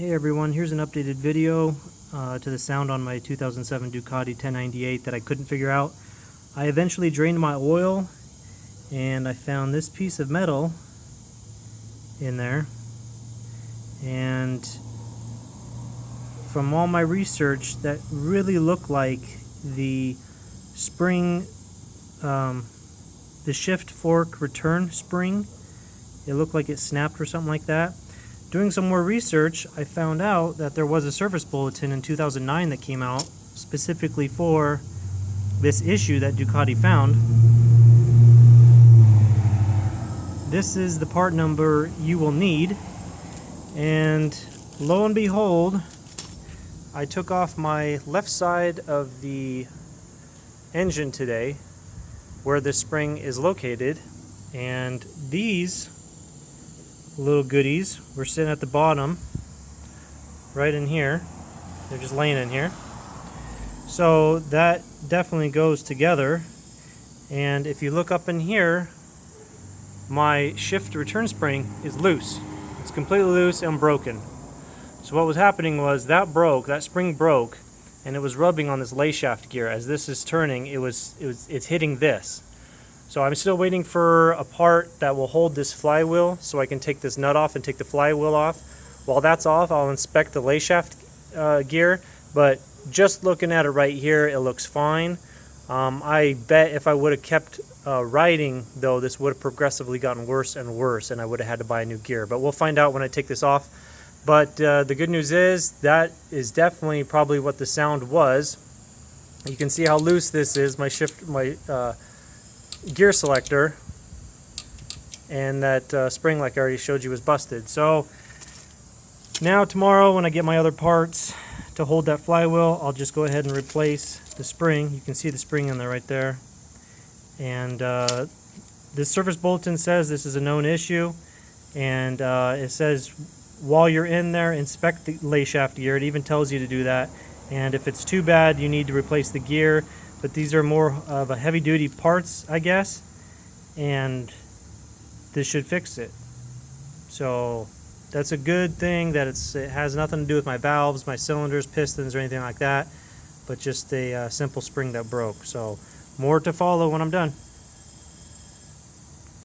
Hey everyone, here's an updated video to the sound on my 2007 Ducati 1098 that I couldn't figure out. I eventually drained my oil and I found this piece of metal in there, and from all my research that really looked like the spring, the shift fork return spring. It looked like it snapped or something like that. Doing some more research, I found out that there was a service bulletin in 2009 that came out specifically for this issue that Ducati found. This is the part number you will need, and lo and behold, I took off my left side of the engine today where the spring is located, and these little goodies were sitting at the bottom right in here. They're just laying in here, so that definitely goes together. And if you look up in here, my shift return spring is loose. It's completely loose and broken. So what was happening was that spring broke, and it was rubbing on this lay shaft gear. As this is turning, it's hitting this. So I'm still waiting for a part that will hold this flywheel so I can take this nut off and take the flywheel off. While that's off, I'll inspect the lay shaft gear, but just looking at it right here, it looks fine. I bet if I would have kept riding, though, this would have progressively gotten worse and worse, and I would have had to buy a new gear. But we'll find out when I take this off. But the good news is that is definitely probably what the sound was. You can see how loose this is, my gear selector, and that spring, like I already showed you, was busted. So now tomorrow when I get my other parts to hold that flywheel, I'll just go ahead and replace the spring. You can see the spring in there right there. And this service bulletin says this is a known issue, and it says while you're in there, inspect the lay shaft gear. It even tells you to do that, and if it's too bad, you need to replace the gear. But these are more of a heavy-duty parts, I guess, and this should fix it. So that's a good thing that it has nothing to do with my valves, my cylinders, pistons, or anything like that, but just a simple spring that broke. So more to follow when I'm done.